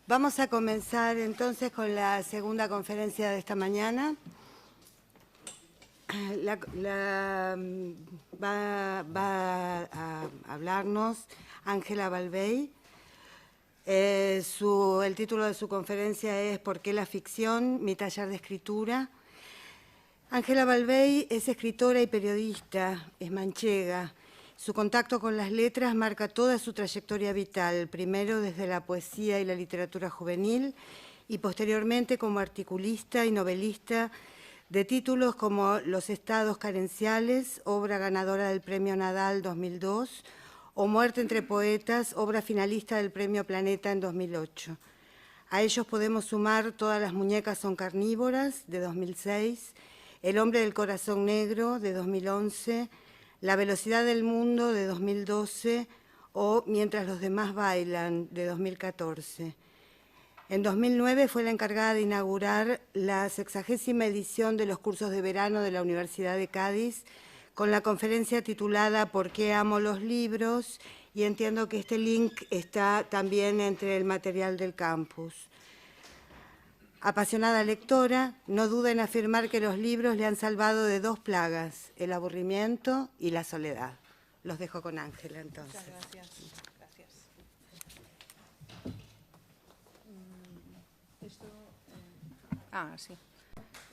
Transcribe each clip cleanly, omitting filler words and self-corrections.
Vamos a comenzar entonces con la segunda conferencia de esta mañana. Va a hablarnos Ángela Balvey. El título de su conferencia es ¿Por qué la ficción? Mi taller de escritura. Ángela Balvey es escritora y periodista, es manchega. Su contacto con las letras marca toda su trayectoria vital, primero desde la poesía y la literatura juvenil y posteriormente como articulista y novelista de títulos como Los estados carenciales, obra ganadora del Premio Nadal 2002, o Muerte entre poetas, obra finalista del Premio Planeta en 2008. A ellos podemos sumar Todas las muñecas son carnívoras, de 2006, El hombre del corazón negro, de 2011, La velocidad del mundo, de 2012, o Mientras los demás bailan, de 2014. En 2009 fue la encargada de inaugurar la 60ª edición de los cursos de verano de la Universidad de Cádiz, con la conferencia titulada ¿Por qué amo los libros? Y entiendo que este link está también entre el material del campus. Apasionada lectora, no duda en afirmar que los libros le han salvado de dos plagas, el aburrimiento y la soledad. Los dejo con Ángela, entonces. Muchas gracias. Gracias. Sí.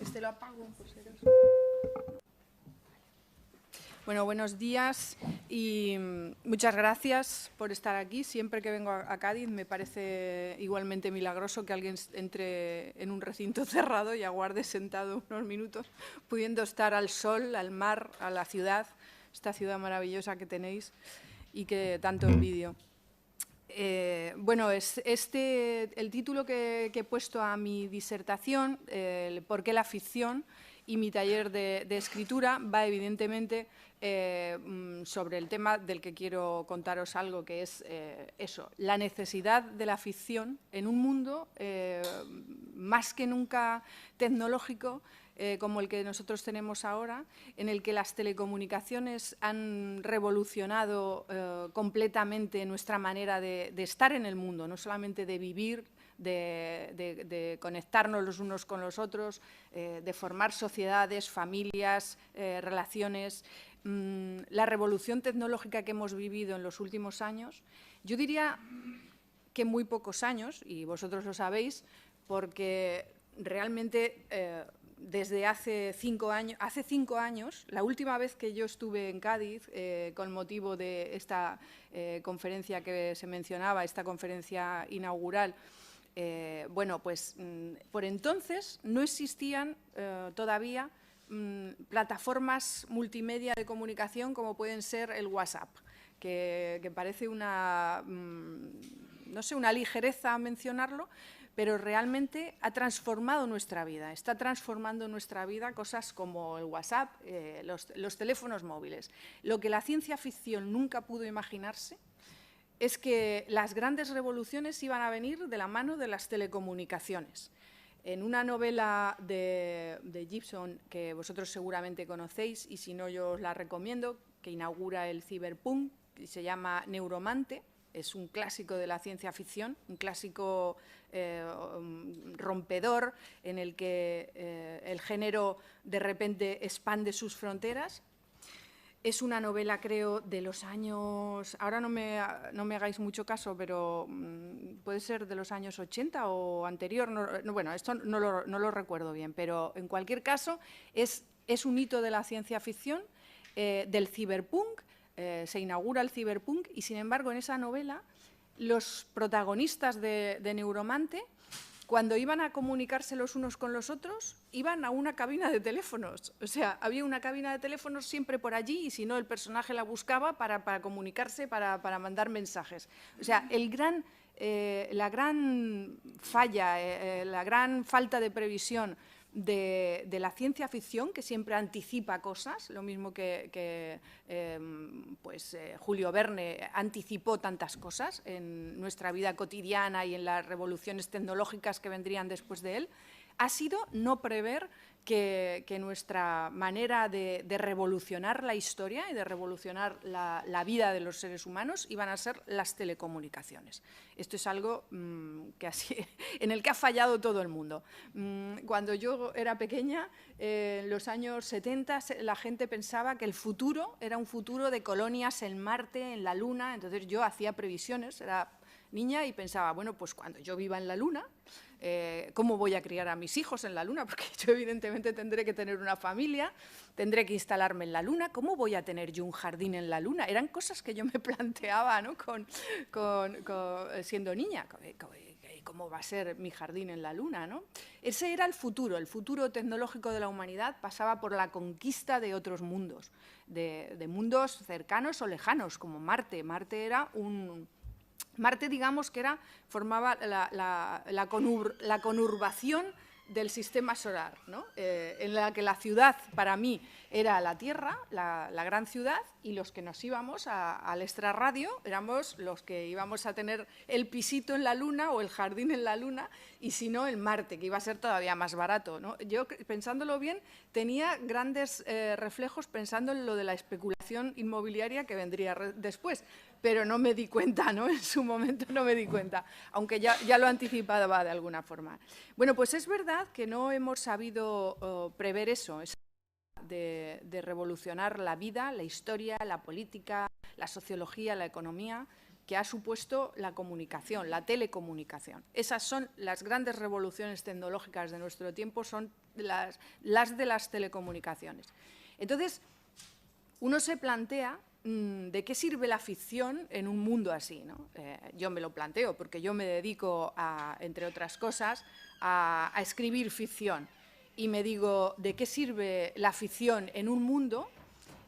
Este lo apago, por si acaso. Bueno, buenos días y muchas gracias por estar aquí. Siempre que vengo a Cádiz me parece igualmente milagroso que alguien entre en un recinto cerrado y aguarde sentado unos minutos, pudiendo estar al sol, al mar, a la ciudad, esta ciudad maravillosa que tenéis y que tanto envidio. Bueno, el título que he puesto a mi disertación, ¿Por qué la ficción? Y mi taller de escritura va evidentemente sobre el tema del que quiero contaros algo, que es eso, la necesidad de la ficción en un mundo más que nunca tecnológico, como el que nosotros tenemos ahora, en el que las telecomunicaciones han revolucionado completamente nuestra manera de estar en el mundo, no solamente de vivir, de conectarnos los unos con los otros, de formar sociedades, familias, relaciones. La revolución tecnológica que hemos vivido en los últimos años, yo diría que muy pocos años, y vosotros lo sabéis, porque realmente desde hace 5 años, la última vez que yo estuve en Cádiz, con motivo de esta conferencia que se mencionaba, esta conferencia inaugural, bueno, pues por entonces no existían todavía plataformas multimedia de comunicación como pueden ser el WhatsApp, que parece no sé, una ligereza mencionarlo, pero realmente ha transformado nuestra vida, está transformando nuestra vida cosas como el WhatsApp, los teléfonos móviles. Lo que la ciencia ficción nunca pudo imaginarse es que las grandes revoluciones iban a venir de la mano de las telecomunicaciones. En una novela de Gibson, que vosotros seguramente conocéis, y si no yo os la recomiendo, que inaugura el ciberpunk, y se llama Neuromante, es un clásico de la ciencia ficción, un clásico rompedor en el que el género de repente expande sus fronteras. Es una novela, creo, de los años... Ahora no me hagáis mucho caso, pero puede ser de los años 80 o anterior. Bueno, esto no lo recuerdo bien, pero en cualquier caso es un hito de la ciencia ficción, del ciberpunk. Se inaugura el ciberpunk y, sin embargo, en esa novela los protagonistas de Neuromante, cuando iban a comunicarse los unos con los otros, iban a una cabina de teléfonos. O sea, había una cabina de teléfonos siempre por allí y si no, el personaje la buscaba para comunicarse, para mandar mensajes. O sea, la gran falla, la gran falta de previsión de la ciencia ficción, que siempre anticipa cosas, lo mismo que Julio Verne anticipó tantas cosas en nuestra vida cotidiana y en las revoluciones tecnológicas que vendrían después de él, ha sido no prever que nuestra manera de revolucionar la historia y de revolucionar la vida de los seres humanos iban a ser las telecomunicaciones. Esto es algo en el que ha fallado todo el mundo. Cuando yo era pequeña, en los años 70, la gente pensaba que el futuro era un futuro de colonias en Marte, en la Luna. Entonces yo hacía previsiones, era niña y pensaba, bueno, pues cuando yo viva en la Luna, ¿cómo voy a criar a mis hijos en la Luna? Porque yo evidentemente tendré que tener una familia, tendré que instalarme en la Luna, ¿cómo voy a tener yo un jardín en la Luna? Eran cosas que yo me planteaba, ¿no? Siendo niña. ¿Cómo va a ser mi jardín en la Luna, ¿no? Ese era el futuro tecnológico de la humanidad pasaba por la conquista de otros mundos, de mundos cercanos o lejanos, como Marte. Marte, digamos, que formaba la conurbación del sistema solar, ¿no? En la que la ciudad, para mí, era la Tierra, la gran ciudad, y los que nos íbamos al extrarradio éramos los que íbamos a tener el pisito en la Luna o el jardín en la Luna, y si no, el Marte, que iba a ser todavía más barato, ¿no? Yo, pensándolo bien, tenía grandes reflejos pensando en lo de la especulación inmobiliaria que vendría después, pero no me di cuenta, ¿no? En su momento no me di cuenta, aunque ya lo anticipaba de alguna forma. Bueno, pues es verdad que no hemos sabido prever eso, de revolucionar la vida, la historia, la política, la sociología, la economía, que ha supuesto la comunicación, la telecomunicación. Esas son las grandes revoluciones tecnológicas de nuestro tiempo, son las de las telecomunicaciones. Entonces, uno se plantea ¿de qué sirve la ficción en un mundo así, ¿no? Yo me lo planteo porque yo me dedico, entre otras cosas, a escribir ficción. Y me digo, ¿de qué sirve la ficción en un mundo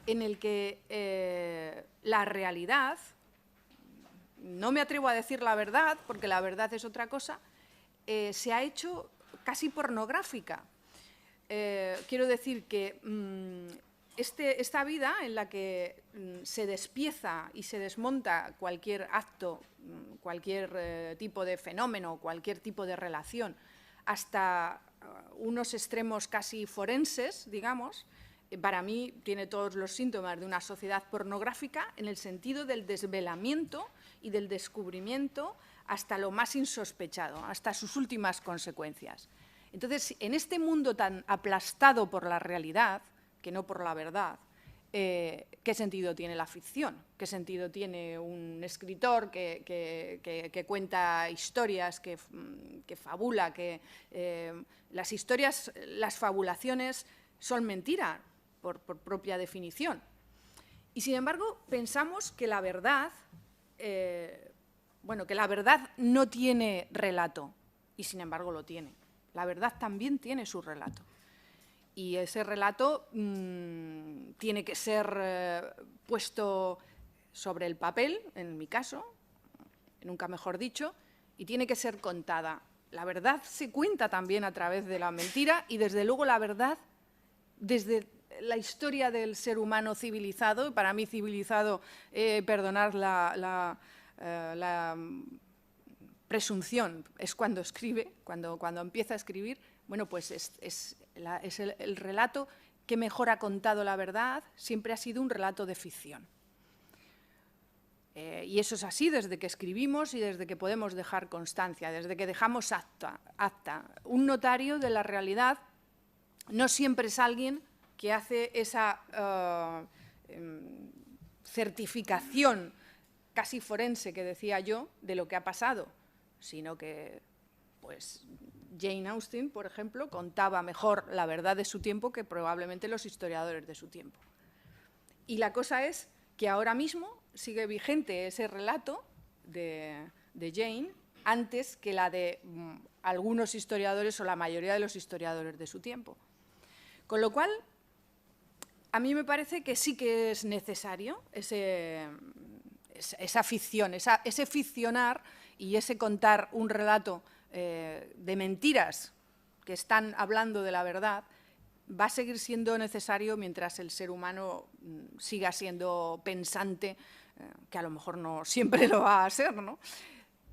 en el que la realidad, no me atrevo a decir la verdad, porque la verdad es otra cosa, se ha hecho casi pornográfica? Quiero decir que esta vida en la que se despieza y se desmonta cualquier acto, cualquier tipo de fenómeno, cualquier tipo de relación, hasta unos extremos casi forenses, digamos, para mí tiene todos los síntomas de una sociedad pornográfica en el sentido del desvelamiento y del descubrimiento hasta lo más insospechado, hasta sus últimas consecuencias. Entonces, en este mundo tan aplastado por la realidad, que no por la verdad, ¿qué sentido tiene la ficción? ¿Qué sentido tiene un escritor que cuenta historias, que fabula? Las historias, las fabulaciones son mentira por propia definición. Y sin embargo, pensamos que la verdad, que la verdad no tiene relato, y sin embargo lo tiene. La verdad también tiene su relato. Y ese relato tiene que ser puesto sobre el papel, en mi caso, nunca mejor dicho, y tiene que ser contada. La verdad se cuenta también a través de la mentira y, desde luego, la verdad, desde la historia del ser humano civilizado, y para mí civilizado, perdonad la presunción, es cuando escribe, cuando empieza a escribir, bueno, pues es el relato que mejor ha contado la verdad, siempre ha sido un relato de ficción. Y eso es así desde que escribimos y desde que podemos dejar constancia, desde que dejamos acta. Un notario de la realidad no siempre es alguien que hace esa certificación casi forense que decía yo de lo que ha pasado, sino que, pues, Jane Austen, por ejemplo, contaba mejor la verdad de su tiempo que probablemente los historiadores de su tiempo. Y la cosa es que ahora mismo sigue vigente ese relato de Jane antes que la de algunos historiadores o la mayoría de los historiadores de su tiempo. Con lo cual, a mí me parece que sí que es necesario esa ficción, ese ficcionar y ese contar un relato de mentiras que están hablando de la verdad, va a seguir siendo necesario mientras el ser humano siga siendo pensante, que a lo mejor no siempre lo va a ser, ¿no?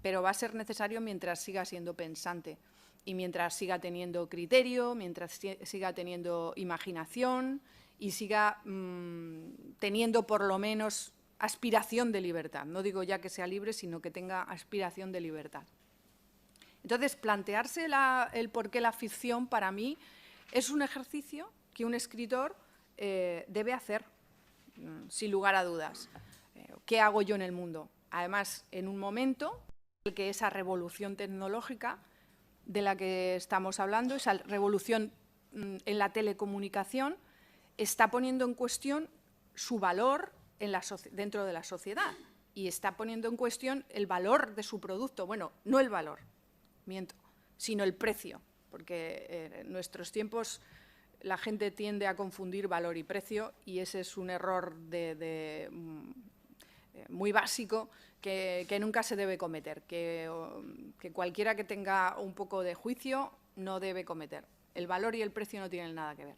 Pero va a ser necesario mientras siga siendo pensante. y mientras siga teniendo criterio, mientras siga teniendo imaginación y siga teniendo por lo menos aspiración de libertad. No digo ya que sea libre, sino que tenga aspiración de libertad. Entonces, plantearse el por qué la ficción, para mí, es un ejercicio que un escritor debe hacer, sin lugar a dudas. ¿Qué hago yo en el mundo? Además, en un momento en el que esa revolución tecnológica de la que estamos hablando, esa revolución en la telecomunicación, está poniendo en cuestión su valor dentro de la sociedad y está poniendo en cuestión el valor de su producto. Bueno, no el valor, miento, sino el precio, porque en nuestros tiempos la gente tiende a confundir valor y precio y ese es un error muy básico que nunca se debe cometer, que cualquiera que tenga un poco de juicio no debe cometer. El valor y el precio no tienen nada que ver.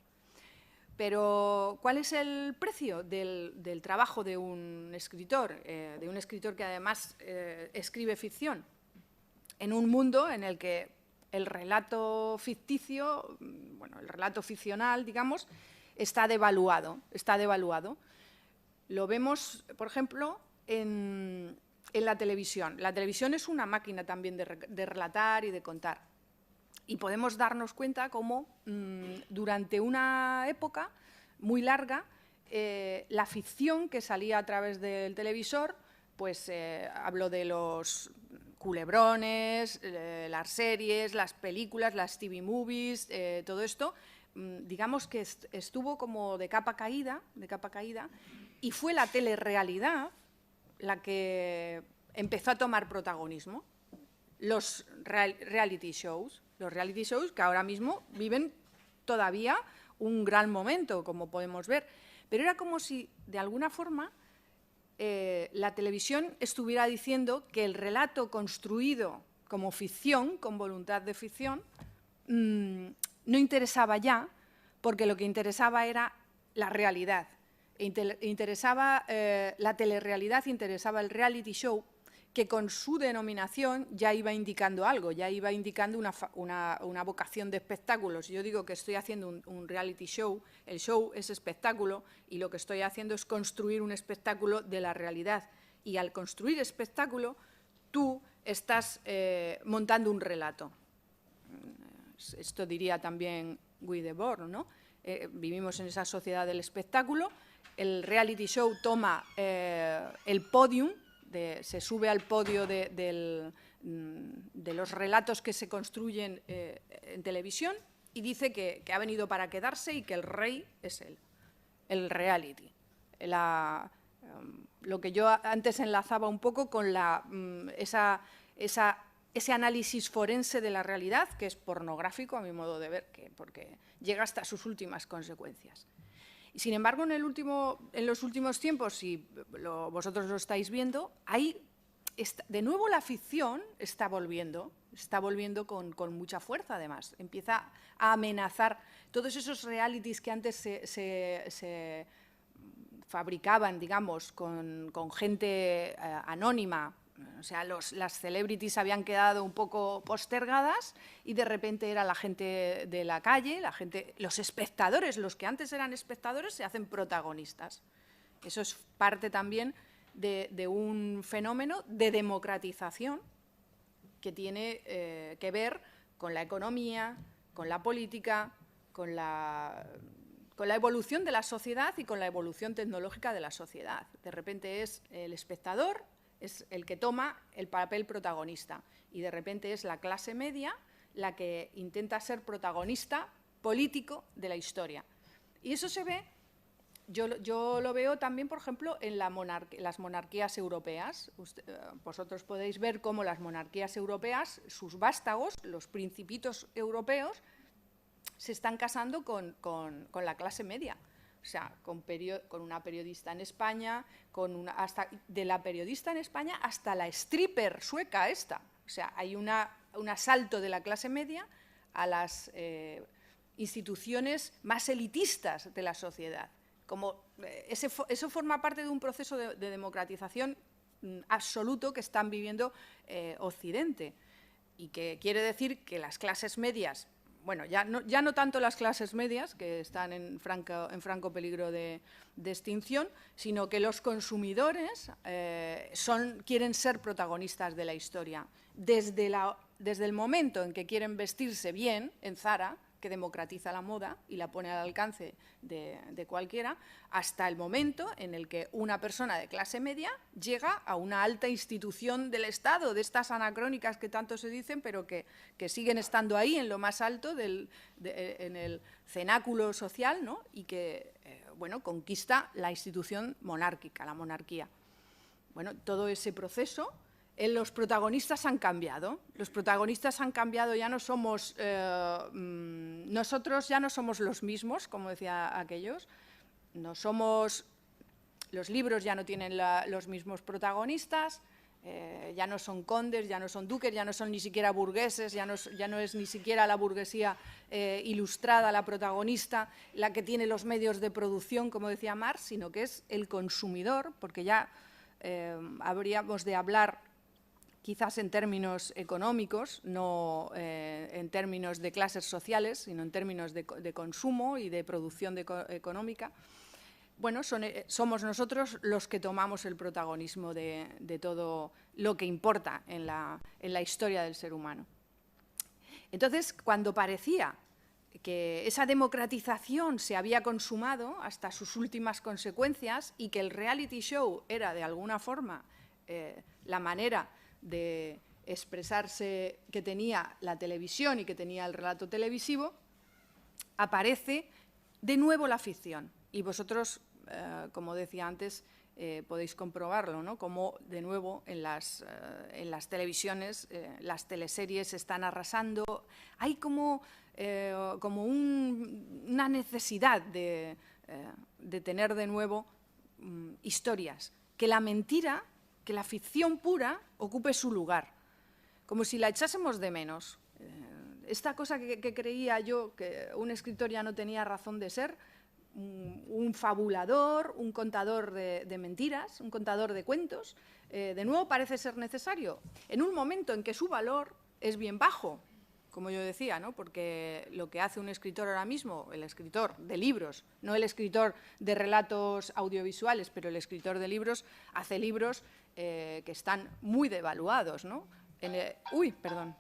Pero, ¿cuál es el precio del trabajo de un escritor que además escribe ficción? En un mundo en el que el relato ficticio, bueno, el relato ficcional, digamos, está devaluado. Lo vemos, por ejemplo, en la televisión. La televisión es una máquina también de relatar y de contar. Y podemos darnos cuenta cómo durante una época muy larga la ficción que salía a través del televisor, pues hablo de los culebrones, las series, las películas, las TV movies, todo esto, digamos que estuvo como de capa caída, y fue la telerrealidad la que empezó a tomar protagonismo. Los reality shows que ahora mismo viven todavía un gran momento, como podemos ver. Pero era como si, de alguna forma, la televisión estuviera diciendo que el relato construido como ficción, con voluntad de ficción, no interesaba ya, porque lo que interesaba era la realidad. Interesaba la telerrealidad, interesaba el reality show, que con su denominación ya iba indicando algo, ya iba indicando una vocación de espectáculos. Yo digo que estoy haciendo un reality show, el show es espectáculo y lo que estoy haciendo es construir un espectáculo de la realidad. Y al construir espectáculo, tú estás montando un relato. Esto diría también Guy Debord, ¿no? Vivimos en esa sociedad del espectáculo, el reality show toma el podium, se sube al podio de los relatos que se construyen en televisión y dice que ha venido para quedarse y que el rey es él, el reality. Lo que yo antes enlazaba un poco con ese análisis forense de la realidad, que es pornográfico a mi modo de ver, porque llega hasta sus últimas consecuencias. Y sin embargo, en los últimos tiempos, si vosotros lo estáis viendo, de nuevo la ficción está volviendo con mucha fuerza, además. Empieza a amenazar todos esos realities que antes se fabricaban, digamos, con gente anónima. O sea, las celebrities habían quedado un poco postergadas y de repente era la gente de la calle, los espectadores, los que antes eran espectadores, se hacen protagonistas. Eso es parte también de un fenómeno de democratización que tiene que ver con la economía, con la política, con la evolución de la sociedad y con la evolución tecnológica de la sociedad. De repente es el espectador, es el que toma el papel protagonista y de repente es la clase media la que intenta ser protagonista político de la historia. Y eso se ve, yo lo veo también, por ejemplo, en las monarquías europeas. Vosotros podéis ver cómo las monarquías europeas, sus vástagos, los principitos europeos, se están casando con la clase media. O sea, con una periodista en España, de la periodista en España hasta la stripper sueca esta. O sea, hay un asalto de la clase media a las instituciones más elitistas de la sociedad. Eso forma parte de un proceso de democratización absoluto que están viviendo Occidente. y que quiere decir que las clases medias, bueno, ya no tanto las clases medias, que están en franco peligro de extinción, sino que los consumidores quieren ser protagonistas de la historia. Desde el momento en que quieren vestirse bien en Zara, que democratiza la moda y la pone al alcance de cualquiera, hasta el momento en el que una persona de clase media llega a una alta institución del Estado, de estas anacrónicas que tanto se dicen, pero que siguen estando ahí en lo más alto, en el cenáculo social, ¿no? Y que bueno, conquista la institución monárquica, la monarquía. Bueno, todo ese proceso, los protagonistas han cambiado. Los protagonistas han cambiado, ya no somos, nosotros ya no somos los mismos, como decía aquellos, no somos, los libros ya no tienen los mismos protagonistas, ya no son condes, ya no son duques, ya no son ni siquiera burgueses, ya no es ni siquiera la burguesía ilustrada la protagonista, la que tiene los medios de producción, como decía Marx, sino que es el consumidor, porque ya habríamos de hablar quizás en términos económicos, no en términos de clases sociales, sino en términos de consumo y de producción económica. Bueno, somos nosotros los que tomamos el protagonismo de todo lo que importa en la historia del ser humano. Entonces, cuando parecía que esa democratización se había consumado hasta sus últimas consecuencias y que el reality show era, de alguna forma, la manera de expresarse que tenía la televisión y que tenía el relato televisivo, aparece de nuevo la ficción. Y vosotros, como decía antes, podéis comprobarlo, ¿no? Como de nuevo en las televisiones, las teleseries están arrasando. Hay como una necesidad de tener de nuevo historias, que la mentira, que la ficción pura ocupe su lugar, como si la echásemos de menos. Esta cosa que creía yo que un escritor ya no tenía razón de ser, un fabulador, un contador de mentiras, un contador de cuentos, de nuevo parece ser necesario, en un momento en que su valor es bien bajo, como yo decía, ¿no? Porque lo que hace un escritor ahora mismo, el escritor de libros, no el escritor de relatos audiovisuales, pero el escritor de libros, hace libros que están muy devaluados, ¿no? Perdón.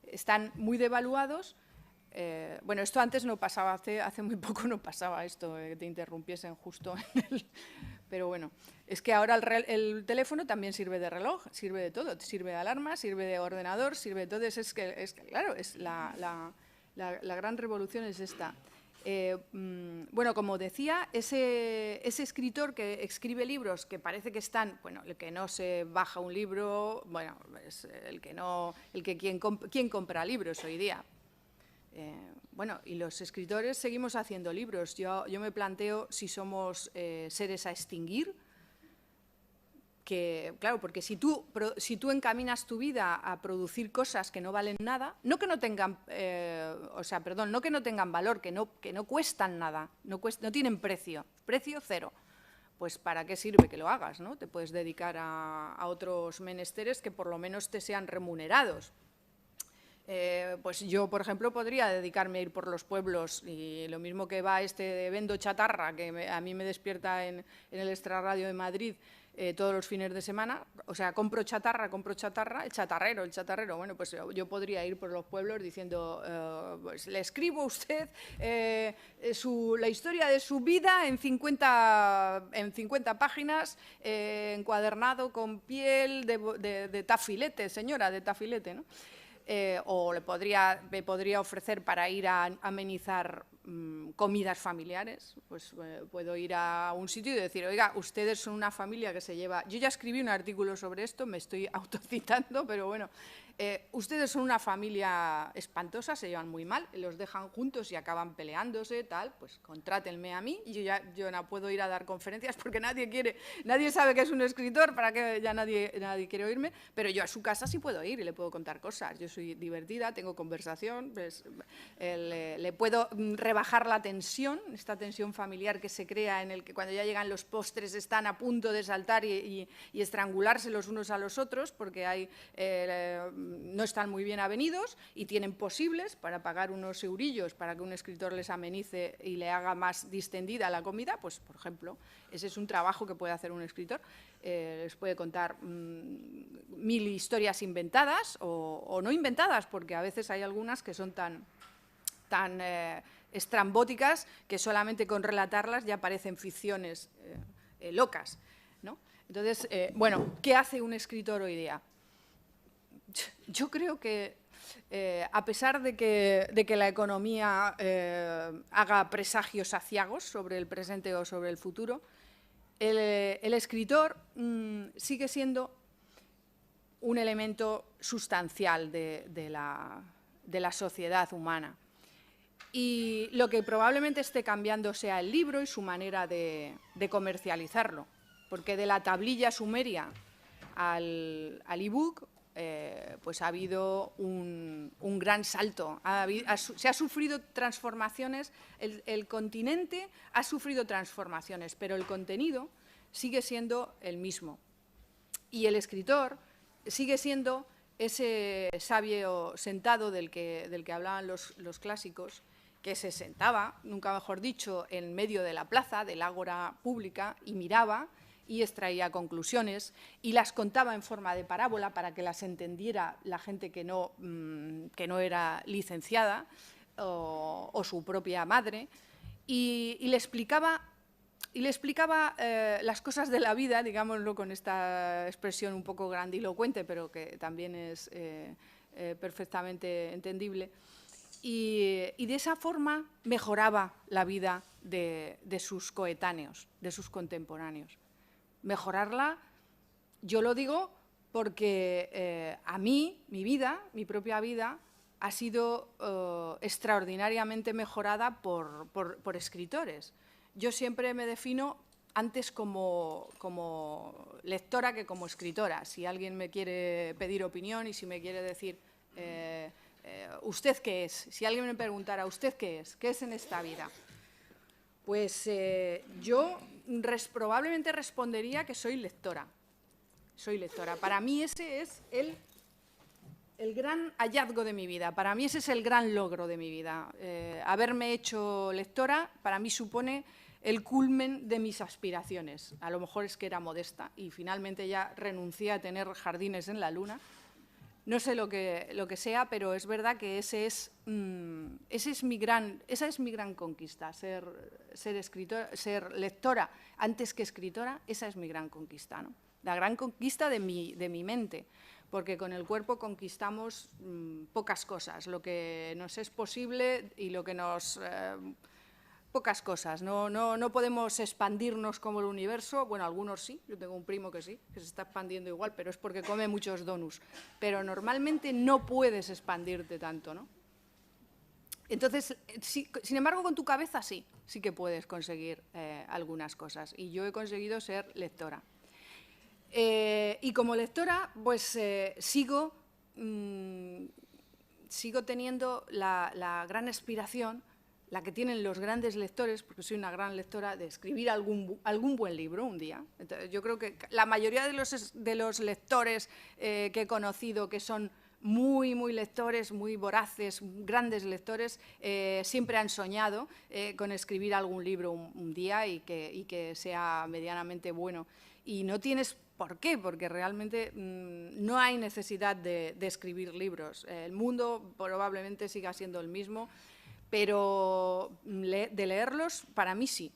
Están muy devaluados. Bueno, esto antes no pasaba, hace muy poco no pasaba esto, que te interrumpiesen justo en el... Pero bueno, es que ahora el teléfono también sirve de reloj, sirve de todo, sirve de alarma, sirve de ordenador, sirve de todo. Claro, la gran revolución es esta. Bueno, como decía, ese escritor que escribe libros que parece que están, bueno, el que no se baja un libro, bueno, es ¿quién compra libros hoy día? Bueno, y los escritores seguimos haciendo libros. Yo me planteo si somos seres a extinguir, claro, porque si tú encaminas tu vida a producir cosas que no valen nada, no que no tengan, no que no tengan valor, que no cuestan nada, no tienen precio cero, pues ¿para qué sirve que lo hagas, ¿no? Te puedes dedicar a otros menesteres que por lo menos te sean remunerados. Pues yo, por ejemplo, podría dedicarme a ir por los pueblos y lo mismo que va de vendo chatarra, que a mí me despierta en el Extrarradio de Madrid todos los fines de semana, o sea, compro chatarra, el chatarrero, bueno, pues yo podría ir por los pueblos diciendo, pues le escribo a usted la historia de su vida en 50 páginas, encuadernado con piel de tafilete, señora, de tafilete, ¿no? O me podría ofrecer para ir a amenizar comidas familiares, pues puedo ir a un sitio y decir, oiga, ustedes son una familia que se lleva... Yo ya escribí un artículo sobre esto, me estoy autocitando, pero bueno, ustedes son una familia espantosa, se llevan muy mal, los dejan juntos y acaban peleándose, tal, pues contrátenme a mí y yo no puedo ir a dar conferencias porque nadie sabe que es un escritor, para que ya nadie quiere oírme, pero yo a su casa sí puedo ir y le puedo contar cosas, yo soy divertida, tengo conversación, pues, le puedo rebajar la tensión, esta tensión familiar que se crea en el que cuando ya llegan los postres están a punto de saltar y estrangularse los unos a los otros porque no están muy bien avenidos y tienen posibles para pagar unos eurillos para que un escritor les amenice y le haga más distendida la comida, pues, por ejemplo, ese es un trabajo que puede hacer un escritor. Les puede contar 1000 historias inventadas o no inventadas, porque a veces hay algunas que son tan estrambóticas que solamente con relatarlas ya parecen ficciones locas, ¿no? Entonces, bueno, ¿qué hace un escritor hoy día? Yo creo que, a pesar de que la economía haga presagios aciagos sobre el presente o sobre el futuro, el escritor sigue siendo un elemento sustancial de la sociedad humana. Y lo que probablemente esté cambiando sea el libro y su manera de comercializarlo, porque de la tablilla sumeria al ebook pues ha habido un gran salto. Se ha sufrido transformaciones, el continente ha sufrido transformaciones, pero el contenido sigue siendo el mismo. Y el escritor sigue siendo ese sabio sentado del que hablaban los clásicos, que se sentaba, nunca mejor dicho, en medio de la plaza, del ágora pública, y miraba y extraía conclusiones y las contaba en forma de parábola para que las entendiera la gente que no era licenciada o su propia madre, y le explicaba las cosas de la vida, digámoslo con esta expresión un poco grandilocuente, pero que también es perfectamente entendible. Y de esa forma mejoraba la vida de sus coetáneos, de sus contemporáneos. Mejorarla, yo lo digo porque a mí, mi propia vida, ha sido extraordinariamente mejorada por escritores. Yo siempre me defino antes como lectora que como escritora. Si alguien me quiere pedir opinión y si me quiere decir ¿usted qué es? Si alguien me preguntara, ¿usted qué es? ¿Qué es en esta vida? Pues yo probablemente respondería que soy lectora. Soy lectora. Para mí ese es el gran hallazgo de mi vida. Para mí ese es el gran logro de mi vida. Haberme hecho lectora para mí supone el culmen de mis aspiraciones. A lo mejor es que era modesta y finalmente ya renuncié a tener jardines en la luna. No sé lo que sea, pero es verdad que esa es mi gran conquista, ser lectora antes que escritora. Esa es mi gran conquista, ¿no? La gran conquista de mi mente, porque con el cuerpo conquistamos pocas cosas, lo que nos es posible y lo que nos... pocas cosas, no podemos expandirnos como el universo. Bueno, algunos sí, yo tengo un primo que sí, que se está expandiendo igual, pero es porque come muchos donuts. Pero normalmente no puedes expandirte tanto, ¿no? Entonces, sin embargo, con tu cabeza sí que puedes conseguir algunas cosas. Y yo he conseguido ser lectora. Y como lectora, pues sigo teniendo la gran aspiración, la que tienen los grandes lectores, porque soy una gran lectora, de escribir algún buen libro un día. Entonces, yo creo que la mayoría de los lectores que he conocido, que son muy lectores, muy voraces, grandes lectores, siempre han soñado con escribir algún libro un día y que sea medianamente bueno. Y no tienes por qué, porque realmente no hay necesidad de escribir libros. El mundo probablemente siga siendo el mismo, pero de leerlos, para mí sí.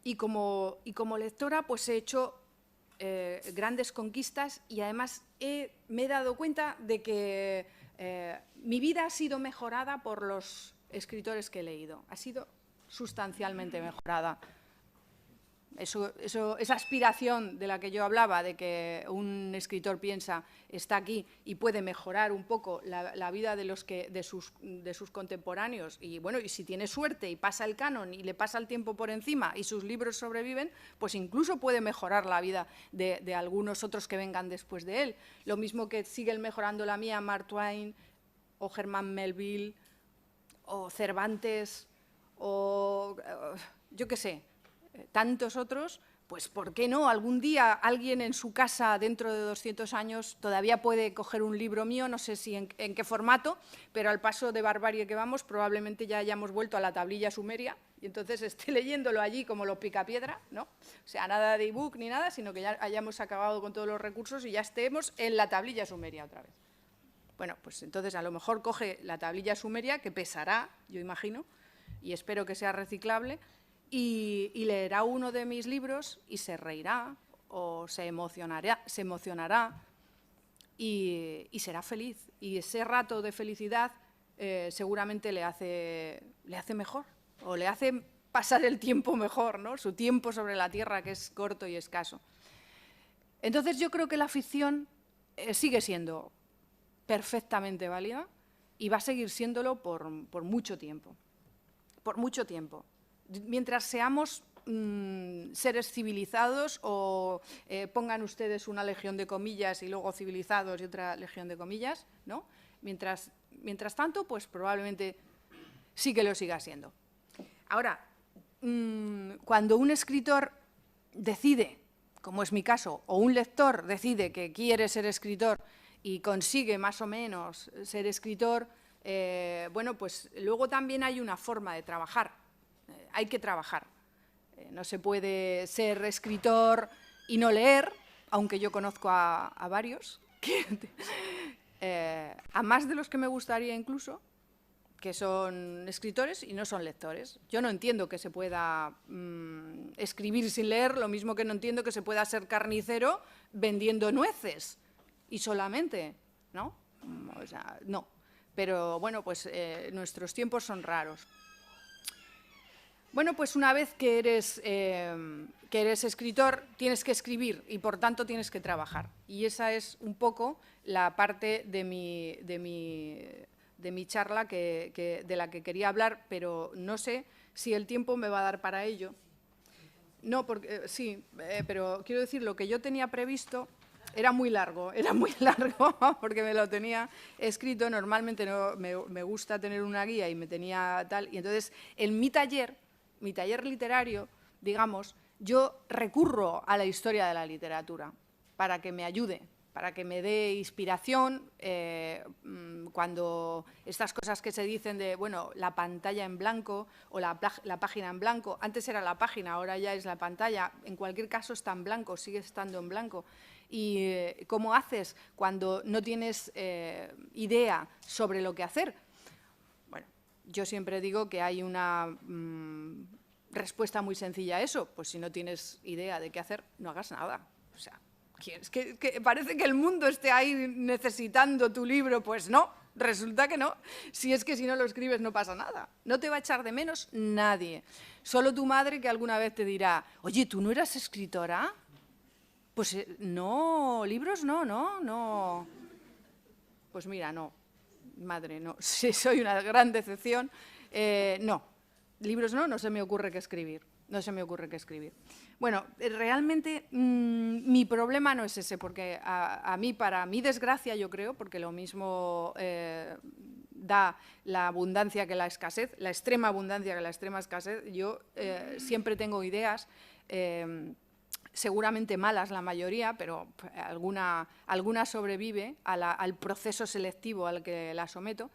Y como lectora, pues he hecho grandes conquistas y además me he dado cuenta de que mi vida ha sido mejorada por los escritores que he leído. Ha sido sustancialmente mejorada. Esa aspiración de la que yo hablaba, de que un escritor piensa, está aquí y puede mejorar un poco la vida de sus contemporáneos, y bueno, y si tiene suerte y pasa el canon y le pasa el tiempo por encima y sus libros sobreviven, pues incluso puede mejorar la vida de algunos otros que vengan después de él. Lo mismo que siguen mejorando la mía Mark Twain o Herman Melville o Cervantes o yo qué sé, tantos otros, pues ¿por qué no? Algún día alguien en su casa dentro de 200 años todavía puede coger un libro mío, no sé si en qué formato, pero al paso de barbarie que vamos probablemente ya hayamos vuelto a la tablilla sumeria y entonces esté leyéndolo allí como los picapiedra, ¿no? O sea, nada de ebook ni nada, sino que ya hayamos acabado con todos los recursos y ya estemos en la tablilla sumeria otra vez. Bueno, pues entonces a lo mejor coge la tablilla sumeria, que pesará, yo imagino, y espero que sea reciclable, y leerá uno de mis libros y se reirá o se emocionará y será feliz. Y ese rato de felicidad seguramente le hace mejor o le hace pasar el tiempo mejor, ¿no? Su tiempo sobre la tierra, que es corto y escaso. Entonces yo creo que la ficción sigue siendo perfectamente válida y va a seguir siéndolo por mucho tiempo. Por mucho tiempo. Mientras seamos seres civilizados o pongan ustedes una legión de comillas y luego civilizados y otra legión de comillas, ¿no? Mientras tanto, pues probablemente sí que lo siga siendo. Ahora, cuando un escritor decide, como es mi caso, o un lector decide que quiere ser escritor y consigue más o menos ser escritor, bueno, pues luego también hay una forma de trabajar. Hay que trabajar. No se puede ser escritor y no leer, aunque yo conozco a varios, a más de los que me gustaría incluso, que son escritores y no son lectores. Yo no entiendo que se pueda escribir sin leer, lo mismo que no entiendo que se pueda ser carnicero vendiendo nueces y solamente, ¿no? O sea, no. Pero bueno, pues nuestros tiempos son raros. Bueno, pues una vez que eres escritor, tienes que escribir y, por tanto, tienes que trabajar. Y esa es un poco la parte de mi charla de la que quería hablar, pero no sé si el tiempo me va a dar para ello. No, porque sí, pero quiero decir, lo que yo tenía previsto era muy largo, porque me lo tenía escrito. Normalmente no, me gusta tener una guía y me tenía tal. Y entonces, en mi taller literario, digamos, yo recurro a la historia de la literatura para que me ayude, para que me dé inspiración cuando estas cosas que se dicen de, bueno, la pantalla en blanco o la página en blanco. Antes era la página, ahora ya es la pantalla. En cualquier caso está en blanco, sigue estando en blanco. ¿Y cómo haces cuando no tienes idea sobre lo que hacer? Yo siempre digo que hay una respuesta muy sencilla a eso. Pues si no tienes idea de qué hacer, no hagas nada. O sea, ¿quieres que parece que el mundo esté ahí necesitando tu libro? Pues no, resulta que no. Si es que si no lo escribes no pasa nada. No te va a echar de menos nadie. Solo tu madre, que alguna vez te dirá, oye, ¿tú no eras escritora? Pues no, libros no. Pues mira, no. Madre, no, sí, soy una gran decepción. No, libros no se me ocurre qué escribir. Bueno, realmente mi problema no es ese, porque para mi desgracia, yo creo, porque lo mismo da la abundancia que la escasez, la extrema abundancia que la extrema escasez, yo siempre tengo ideas, seguramente malas la mayoría, pero alguna sobrevive al proceso selectivo al que la someto.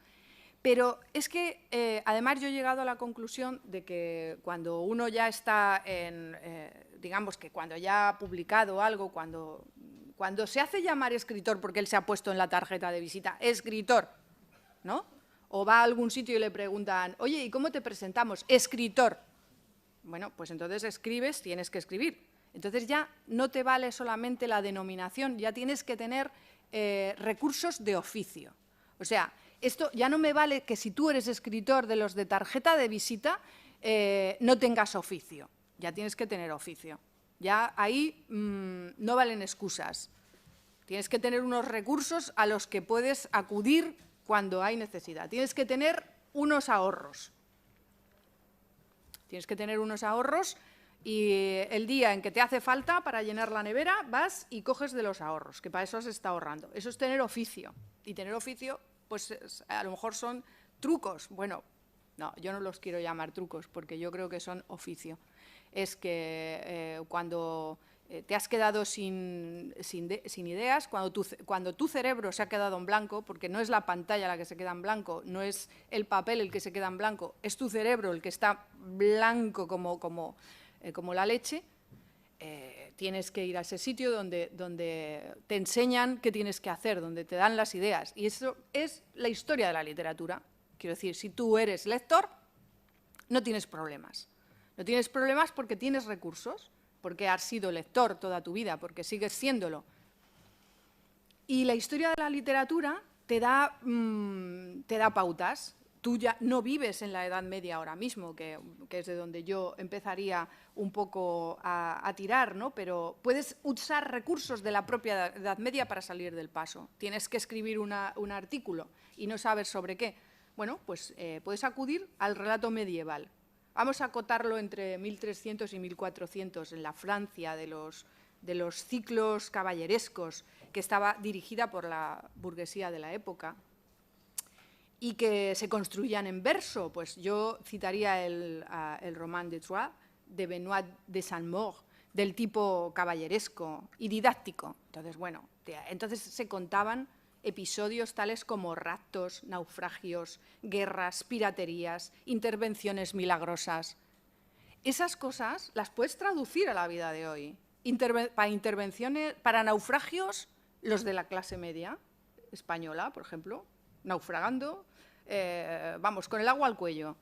Pero es que, además, yo he llegado a la conclusión de que cuando uno ya está digamos que cuando ya ha publicado algo, cuando se hace llamar escritor porque él se ha puesto en la tarjeta de visita, escritor, ¿no? O va a algún sitio y le preguntan, oye, ¿y cómo te presentamos? Escritor. Bueno, pues entonces escribes, tienes que escribir. Entonces ya no te vale solamente la denominación, ya tienes que tener recursos de oficio. O sea, esto ya no me vale que si tú eres escritor de los de tarjeta de visita no tengas oficio, ya tienes que tener oficio. Ya ahí no valen excusas. Tienes que tener unos recursos a los que puedes acudir cuando hay necesidad. Tienes que tener unos ahorros. Y el día en que te hace falta para llenar la nevera, vas y coges de los ahorros, que para eso se está ahorrando. Eso es tener oficio. Y tener oficio, pues a lo mejor son trucos. Bueno, No, yo no los quiero llamar trucos porque yo creo que son oficio. Es que cuando te has quedado sin ideas, cuando tu cerebro se ha quedado en blanco, porque no es la pantalla la que se queda en blanco, no es el papel el que se queda en blanco, es tu cerebro el que está blanco como la leche, tienes que ir a ese sitio donde te enseñan qué tienes que hacer, donde te dan las ideas. Y eso es la historia de la literatura. Quiero decir, si tú eres lector, no tienes problemas. No tienes problemas porque tienes recursos, porque has sido lector toda tu vida, porque sigues siéndolo. Y la historia de la literatura te da pautas. Tú ya no vives en la Edad Media ahora mismo, que es de donde yo empezaría un poco a tirar, ¿no? Pero puedes usar recursos de la propia Edad Media para salir del paso. Tienes que escribir un artículo y no sabes sobre qué. Bueno, pues puedes acudir al relato medieval. Vamos a acotarlo entre 1300 y 1400 en la Francia de los ciclos caballerescos, que estaba dirigida por la burguesía de la época y que se construían en verso. Pues yo citaría el Roman de Troyes de Benoît de Saint-Maur, del tipo caballeresco y didáctico. Entonces, bueno, entonces se contaban episodios tales como raptos, naufragios, guerras, piraterías, intervenciones milagrosas. Esas cosas las puedes traducir a la vida de hoy. Para naufragios, los de la clase media española, por ejemplo, naufragando, vamos, con el agua al cuello.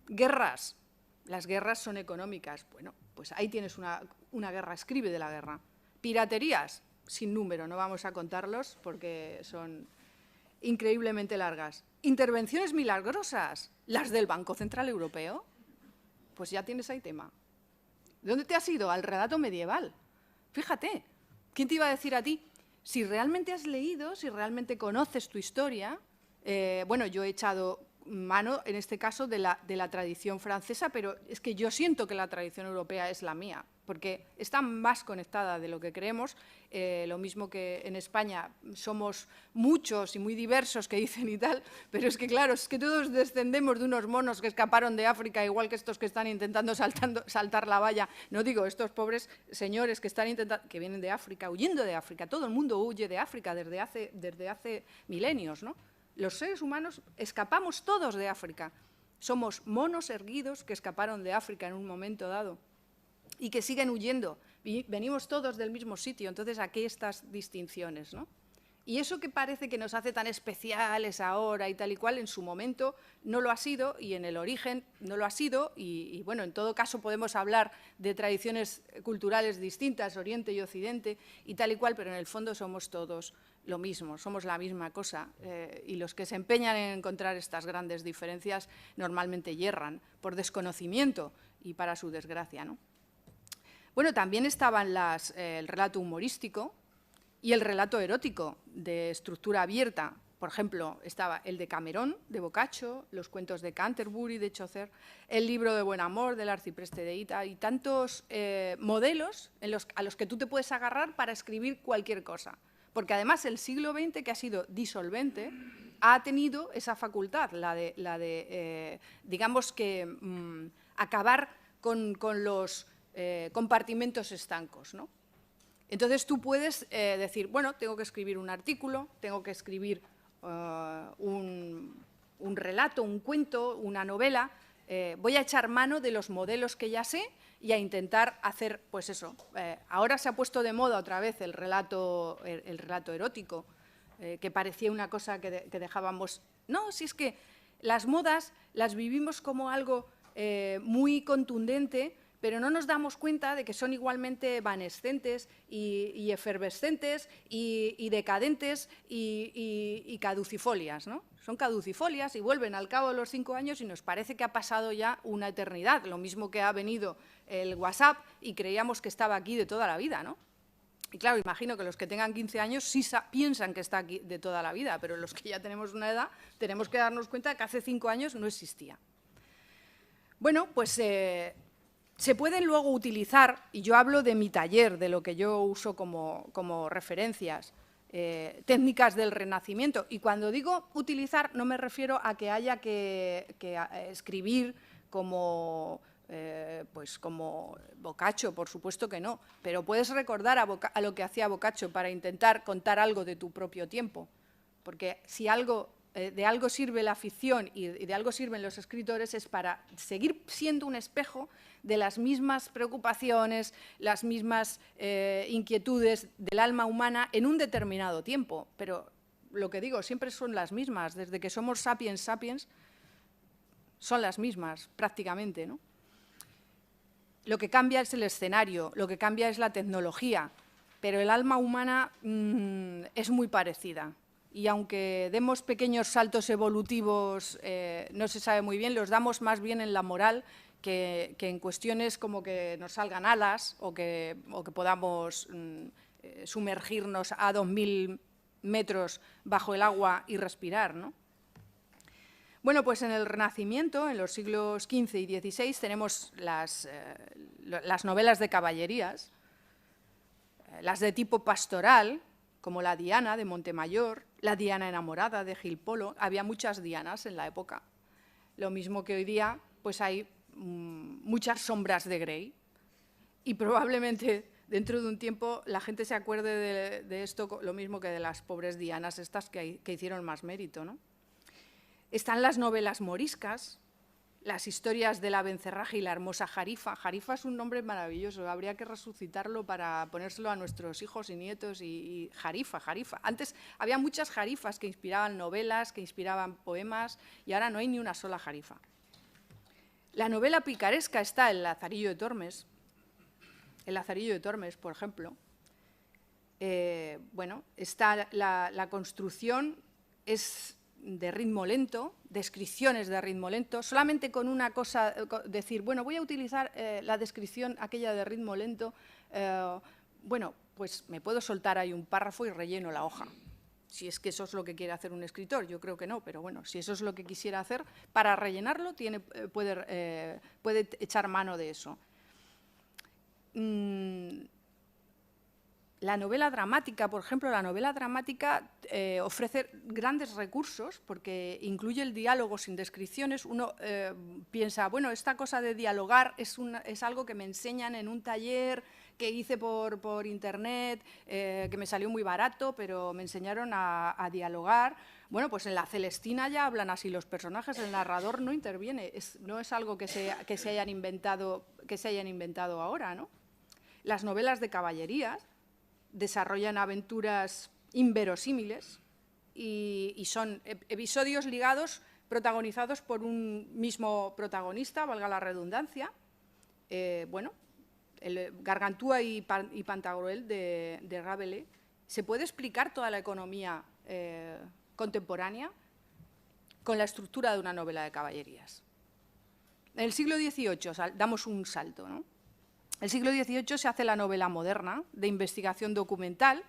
Guerras, las guerras son económicas. Bueno, pues ahí tienes una guerra, escribe de la guerra. Piraterías, sin número, no vamos a contarlos porque son increíblemente largas. Intervenciones milagrosas, las del Banco Central Europeo, pues ya tienes ahí tema. ¿De dónde te has ido? Al relato medieval. Fíjate, ¿quién te iba a decir a ti? Si realmente has leído, si realmente conoces tu historia, bueno, yo he echado mano, en este caso, de la tradición francesa, pero es que yo siento que la tradición europea es la mía, porque está más conectada de lo que creemos, lo mismo que en España somos muchos y muy diversos que dicen y tal, pero es que claro, es que todos descendemos de unos monos que escaparon de África, igual que estos que están intentando saltar la valla, no digo estos pobres señores que vienen de África, huyendo de África, todo el mundo huye de África desde hace milenios, ¿no? Los seres humanos escapamos todos de África. Somos monos erguidos que escaparon de África en un momento dado y que siguen huyendo. Venimos todos del mismo sitio, entonces aquí estas distinciones, ¿no? Y eso que parece que nos hace tan especiales ahora y tal y cual, en su momento no lo ha sido y en el origen no lo ha sido y bueno, en todo caso podemos hablar de tradiciones culturales distintas, Oriente y Occidente y tal y cual, pero en el fondo somos todos lo mismo, somos la misma cosa y los que se empeñan en encontrar estas grandes diferencias normalmente yerran por desconocimiento y para su desgracia, ¿no? Bueno, también estaban el relato humorístico y el relato erótico de estructura abierta. Por ejemplo, estaba el de Camerón, de Boccaccio, los cuentos de Canterbury, de Chaucer, el libro de Buen Amor, del arcipreste de Ita, y tantos modelos a los que tú te puedes agarrar para escribir cualquier cosa. Porque además el siglo XX, que ha sido disolvente, ha tenido esa facultad, la de digamos que, acabar con los compartimentos estancos, ¿no? Entonces tú puedes decir, bueno, tengo que escribir un artículo, tengo que escribir un relato, un cuento, una novela, voy a echar mano de los modelos que ya sé y a intentar hacer, pues eso. Ahora se ha puesto de moda otra vez el relato erótico, que parecía una cosa que dejábamos. No, si es que las modas las vivimos como algo muy contundente, pero no nos damos cuenta de que son igualmente evanescentes y efervescentes y decadentes y caducifolias, ¿no? Son caducifolias y vuelven al cabo de los 5 años y nos parece que ha pasado ya una eternidad, lo mismo que ha venido el WhatsApp y creíamos que estaba aquí de toda la vida, ¿no? Y claro, imagino que los que tengan 15 años sí piensan que está aquí de toda la vida, pero los que ya tenemos una edad tenemos que darnos cuenta de que hace 5 años no existía. Bueno, pues se pueden luego utilizar, y yo hablo de mi taller, de lo que yo uso como referencias, técnicas del Renacimiento. Y cuando digo utilizar, no me refiero a que haya que escribir como Boccaccio, por supuesto que no, pero puedes recordar a lo que hacía Boccaccio para intentar contar algo de tu propio tiempo, porque si de algo sirve la ficción y de algo sirven los escritores es para seguir siendo un espejo de las mismas preocupaciones, las mismas inquietudes del alma humana en un determinado tiempo, pero lo que digo, siempre son las mismas, desde que somos sapiens sapiens, son las mismas prácticamente, ¿no? Lo que cambia es el escenario, lo que cambia es la tecnología, pero el alma humana es muy parecida. Y aunque demos pequeños saltos evolutivos, no se sabe muy bien, los damos más bien en la moral que en cuestiones como que nos salgan alas o que podamos sumergirnos a 2000 metros bajo el agua y respirar, ¿no? Bueno, pues en el Renacimiento, en los siglos XV y XVI, tenemos las novelas de caballerías, las de tipo pastoral, como la Diana de Montemayor, la Diana enamorada de Gil Polo. Había muchas Dianas en la época. Lo mismo que hoy día, pues hay muchas sombras de Grey. Y probablemente dentro de un tiempo la gente se acuerde de esto lo mismo que de las pobres Dianas estas que hicieron más mérito, ¿no? Están las novelas moriscas, las historias de la Bencerraje y la hermosa Jarifa. Jarifa es un nombre maravilloso, habría que resucitarlo para ponérselo a nuestros hijos y nietos. Y Jarifa, Jarifa. Antes había muchas Jarifas que inspiraban novelas, que inspiraban poemas, y ahora no hay ni una sola Jarifa. La novela picaresca está El Lazarillo de Tormes. El Lazarillo de Tormes, por ejemplo. Bueno, está la construcción, es de ritmo lento, descripciones de ritmo lento, solamente con una cosa, decir, bueno, voy a utilizar la descripción aquella de ritmo lento, bueno, pues me puedo soltar ahí un párrafo y relleno la hoja, si es que eso es lo que quiere hacer un escritor. Yo creo que no, pero bueno, si eso es lo que quisiera hacer, para rellenarlo puede echar mano de eso. La novela dramática, por ejemplo, la novela dramática ofrece grandes recursos porque incluye el diálogo sin descripciones. Uno piensa, bueno, esta cosa de dialogar es algo que me enseñan en un taller que hice por internet, que me salió muy barato, pero me enseñaron a dialogar. Bueno, pues en la Celestina ya hablan así los personajes, el narrador no interviene, no es algo que se hayan inventado ahora, ¿no? Las novelas de caballerías desarrollan aventuras inverosímiles y son episodios protagonizados por un mismo protagonista, valga la redundancia. Bueno, el Gargantúa y Pantagruel de Rabelais. ¿Se puede explicar toda la economía contemporánea con la estructura de una novela de caballerías? En el siglo XVIII damos un salto, ¿no? En el siglo XVIII se hace la novela moderna de investigación documental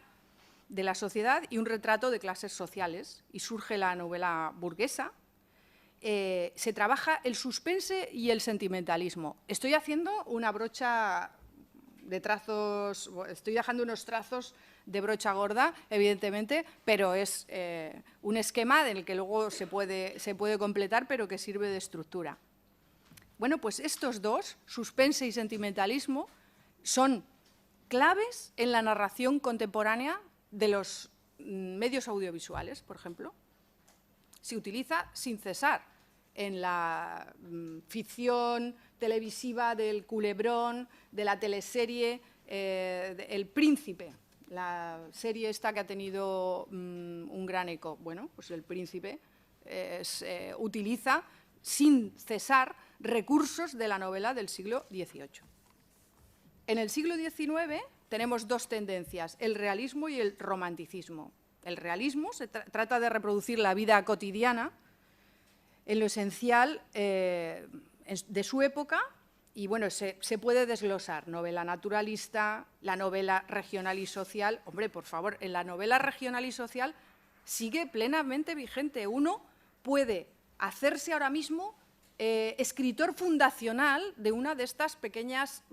de la sociedad y un retrato de clases sociales, y surge la novela burguesa. Se trabaja el suspense y el sentimentalismo. Estoy haciendo una brocha de trazos, estoy dejando unos trazos de brocha gorda, evidentemente, pero es un esquema en el que luego se puede completar, pero que sirve de estructura. Bueno, pues estos dos, suspense y sentimentalismo, son claves en la narración contemporánea de los medios audiovisuales, por ejemplo. Se utiliza sin cesar en la ficción televisiva del Culebrón, de la teleserie El Príncipe, la serie esta que ha tenido un gran eco. Bueno, pues El Príncipe utiliza sin cesar recursos de la novela del siglo XVIII. En el siglo XIX tenemos dos tendencias, el realismo y el romanticismo. El realismo se trata de reproducir la vida cotidiana en lo esencial de su época y, bueno, se puede desglosar novela naturalista, la novela regional y social. Hombre, por favor, en la novela regional y social sigue plenamente vigente. Uno puede hacerse ahora mismo escritor fundacional de una de estas pequeñas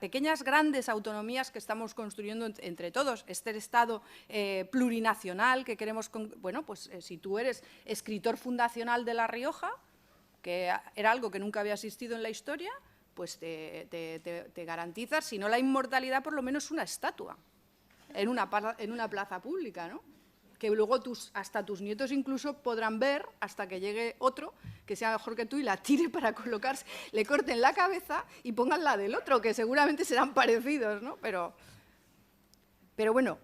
pequeñas, grandes autonomías que estamos construyendo entre todos. Este Estado plurinacional que queremos... Bueno, pues si tú eres escritor fundacional de La Rioja, que era algo que nunca había existido en la historia, pues te garantizas, si no la inmortalidad, por lo menos una estatua en una plaza pública, ¿no? Que luego hasta tus nietos incluso podrán ver hasta que llegue otro que sea mejor que tú y la tire para colocarse, le corten la cabeza y pongan la del otro, que seguramente serán parecidos, ¿no? Pero bueno,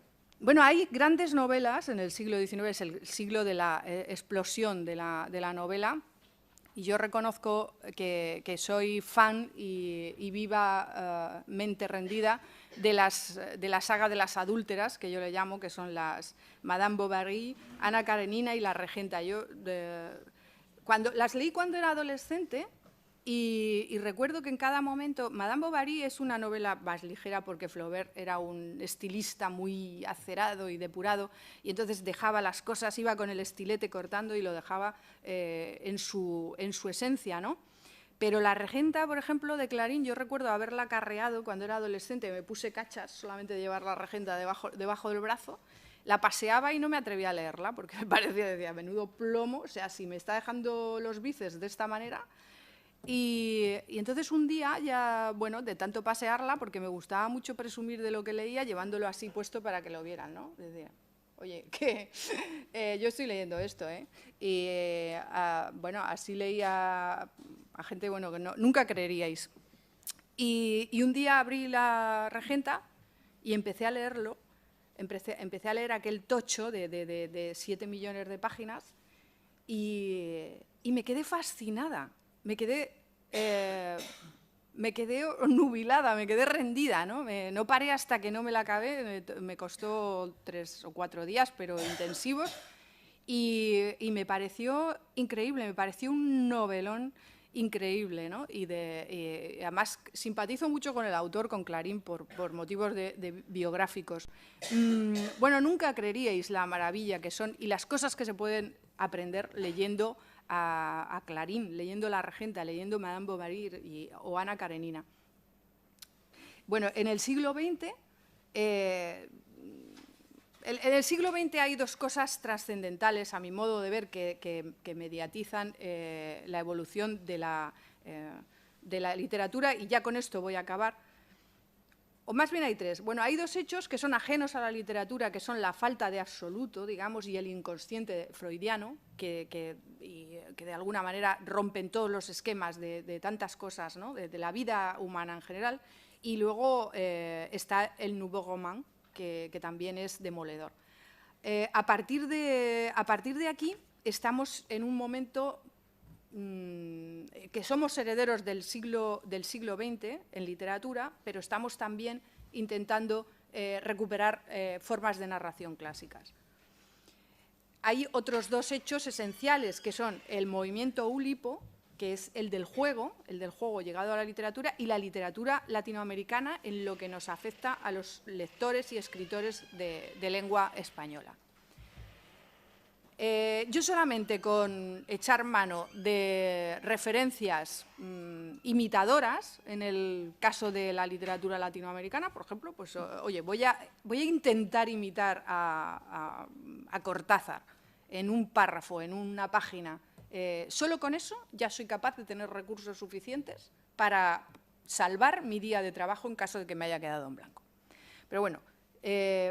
hay grandes novelas en el siglo XIX, es el siglo de la explosión de la novela, y yo reconozco que soy fan y vivamente rendida de la saga de las adúlteras, que yo le llamo, que son las Madame Bovary, Ana Karenina y La Regenta. Yo las leí cuando era adolescente y recuerdo que en cada momento... Madame Bovary es una novela más ligera porque Flaubert era un estilista muy acerado y depurado, y entonces dejaba las cosas, iba con el estilete cortando y lo dejaba en su esencia, ¿no? Pero La Regenta, por ejemplo, de Clarín, yo recuerdo haberla carreado cuando era adolescente, me puse cachas solamente de llevar La Regenta debajo del brazo, la paseaba y no me atrevía a leerla porque me parecía, decía, menudo plomo, o sea, si me está dejando los bíceps de esta manera. Y entonces un día ya, bueno, de tanto pasearla, porque me gustaba mucho presumir de lo que leía, llevándolo así puesto para que lo vieran, ¿no? Decía, oye, que yo estoy leyendo esto, ¿eh? Y bueno, así leía a gente, bueno, que nunca creeríais. Y un día abrí La Regenta y empecé a leerlo, empecé a leer aquel tocho de 7 millones de páginas y me quedé fascinada. Me quedé nubilada, me quedé rendida, ¿no? No paré hasta que no me la acabé, me costó 3 o 4 días, pero intensivos, y me pareció increíble, me pareció un novelón increíble, ¿no? Y además simpatizo mucho con el autor, con Clarín, por motivos de biográficos. Bueno, nunca creeríais la maravilla que son y las cosas que se pueden aprender leyendo a Clarín, leyendo La Regenta, leyendo Madame Bovary o Ana Karenina. Bueno, en el siglo XX, hay dos cosas trascendentales, a mi modo de ver, que mediatizan la evolución de la literatura, y ya con esto voy a acabar. O más bien hay tres. Bueno, hay dos hechos que son ajenos a la literatura, que son la falta de absoluto, digamos, y el inconsciente freudiano, que de alguna manera rompen todos los esquemas de tantas cosas, ¿no? de la vida humana en general. Y luego está el Nouveau Roman, que también es demoledor. A partir de aquí estamos en un momento que somos herederos del siglo XX en literatura, pero estamos también intentando recuperar formas de narración clásicas. Hay otros dos hechos esenciales, que son el movimiento Oulipo, que es el del juego llegado a la literatura, y la literatura latinoamericana en lo que nos afecta a los lectores y escritores de lengua española. Yo solamente con echar mano de referencias imitadoras, en el caso de la literatura latinoamericana, por ejemplo, pues oye, voy a intentar imitar a Cortázar en un párrafo, en una página. Solo con eso ya soy capaz de tener recursos suficientes para salvar mi día de trabajo en caso de que me haya quedado en blanco. Pero bueno,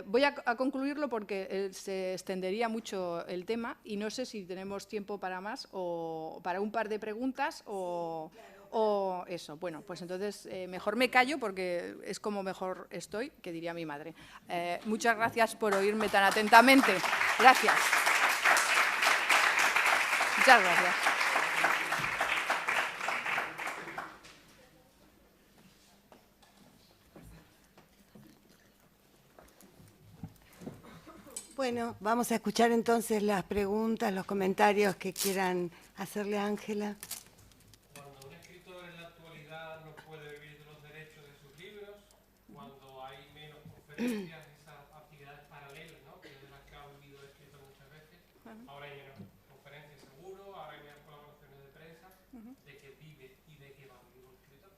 voy a concluirlo porque se extendería mucho el tema y no sé si tenemos tiempo para más o para un par de preguntas o eso. Bueno, pues entonces mejor me callo porque es como mejor estoy, que diría mi madre. Muchas gracias por oírme tan atentamente. Gracias. Muchas gracias. Bueno, vamos a escuchar entonces las preguntas, los comentarios que quieran hacerle a Ángela. Cuando un escritor en la actualidad no puede vivir de los derechos de sus libros, cuando hay menos conferencias, esas actividades paralelas, ¿no? Que es de las que ha vivido el escritor muchas veces, ahora hay menos conferencias seguro, ahora hay menos colaboraciones de prensa, ¿de qué vive y de qué va a vivir un escritor?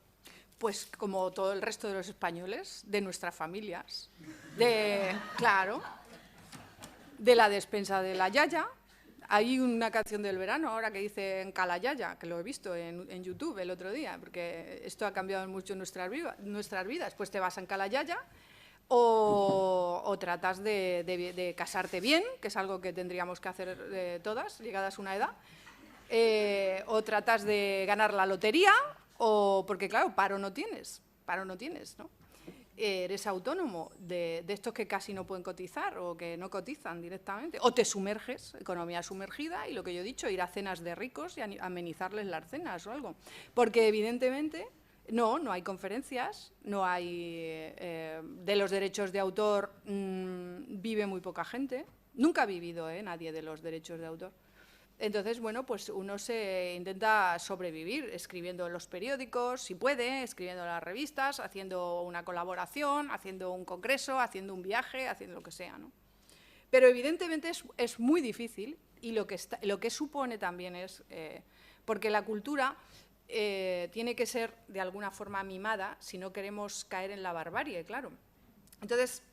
pues como todo el resto de los españoles, de nuestras familias, claro, de la despensa de la yaya. Hay una canción del verano ahora que dice en Cala Yaya, que lo he visto en YouTube el otro día, porque esto ha cambiado mucho nuestras vidas. Pues te vas en Cala Yaya o tratas de casarte bien, que es algo que tendríamos que hacer todas, llegadas a una edad, o tratas de ganar la lotería, o porque claro, paro no tienes, ¿no? Eres autónomo de estos que casi no pueden cotizar o que no cotizan directamente, o te sumerges, economía sumergida, y lo que yo he dicho, ir a cenas de ricos y amenizarles las cenas o algo. Porque evidentemente no hay conferencias, no hay… de los derechos de autor vive muy poca gente, nunca ha vivido nadie de los derechos de autor. Entonces, bueno, pues uno se intenta sobrevivir escribiendo en los periódicos, si puede, escribiendo en las revistas, haciendo una colaboración, haciendo un congreso, haciendo un viaje, haciendo lo que sea, ¿no? Pero evidentemente es muy difícil, y lo que supone también es… porque la cultura tiene que ser de alguna forma mimada si no queremos caer en la barbarie, claro. Entonces,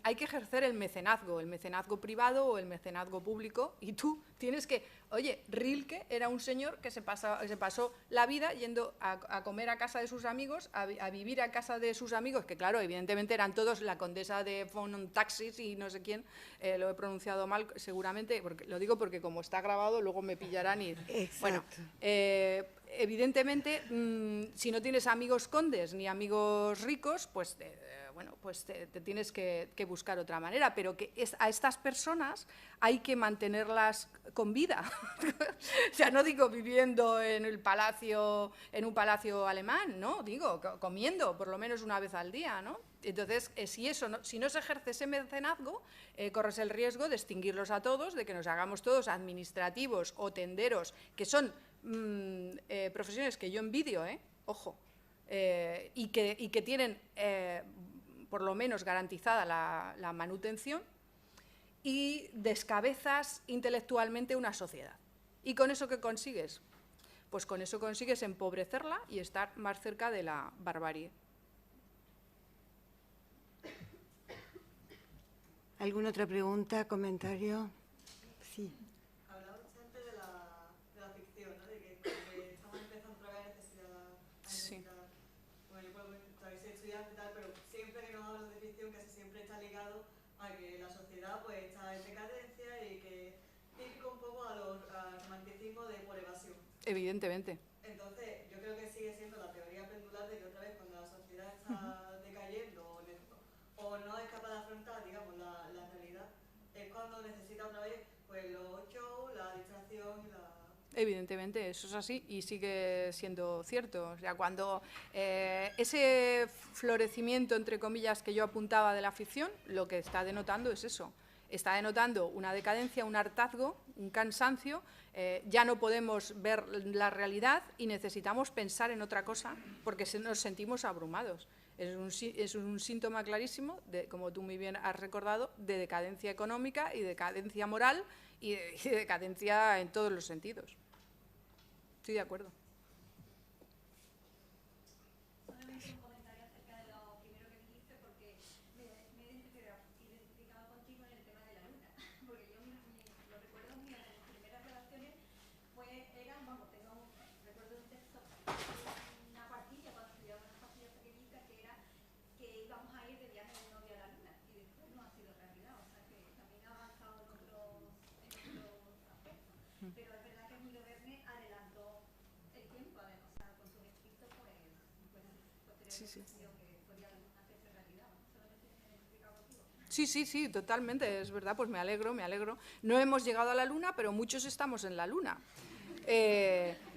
hay que ejercer el mecenazgo privado o el mecenazgo público, y tú tienes que… Oye, Rilke era un señor que se pasó la vida yendo a comer a casa de sus amigos, a vivir a casa de sus amigos, que claro, evidentemente eran todos la condesa de von Taxis y no sé quién, lo he pronunciado mal seguramente, lo digo porque como está grabado luego me pillarán y… Exacto. Bueno, evidentemente, si no tienes amigos condes ni amigos ricos, pues… bueno, pues te tienes que buscar otra manera, pero que a estas personas hay que mantenerlas con vida. O sea, no digo viviendo en un palacio alemán, no, digo comiendo por lo menos una vez al día, ¿no? Entonces, si no se ejerce ese mecenazgo, corres el riesgo de extinguirlos a todos, de que nos hagamos todos administrativos o tenderos, que son profesiones que yo envidio, ojo, y que tienen… por lo menos garantizada la manutención, y descabezas intelectualmente una sociedad. ¿Y con eso qué consigues? Pues con eso consigues empobrecerla y estar más cerca de la barbarie. ¿Alguna otra pregunta, comentario? Sí. Hablabas antes de la ficción, ¿no? De que estamos empezando otra vez a necesitar… Bueno, yo puedo soy estudiante y tal, pero siempre que nos hablan de ficción casi siempre está ligado a que la sociedad pues está en decadencia y que típico un poco al romanticismo de por evasión. Evidentemente. Entonces, yo creo que sigue siendo la teoría pendular de que otra vez cuando la sociedad está decayendo o no es capaz de afrontar, digamos, la realidad, es cuando necesita otra vez pues los shows, la distracción y la… Evidentemente, eso es así y sigue siendo cierto. O sea, cuando ese florecimiento, entre comillas, que yo apuntaba de la ficción, lo que está denotando es eso. Está denotando una decadencia, un hartazgo, un cansancio. Ya no podemos ver la realidad y necesitamos pensar en otra cosa porque nos sentimos abrumados. Es un síntoma clarísimo, como tú muy bien has recordado, de decadencia económica y decadencia moral y de decadencia en todos los sentidos. Estoy de acuerdo. Solamente un comentario acerca de lo primero que dijiste, porque me he identificado contigo en el tema de la luna. Porque yo los recuerdos míos de mis primeras relaciones recuerdo un texto, una partilla, cuando estudiaba unas pastillas pequeñitas, que era que íbamos a ir de viaje de novia a la luna, y después no ha sido realidad, o sea que también ha avanzado en otros aspectos. Pero es verdad que Julio Verne adelantó el tiempo, o sea, con sus escritos, posteriormente Sí, sí. que podía hacerse realidad. Solamente me he identificado contigo. Sí, totalmente, es verdad, pues me alegro. No hemos llegado a la luna, pero muchos estamos en la luna.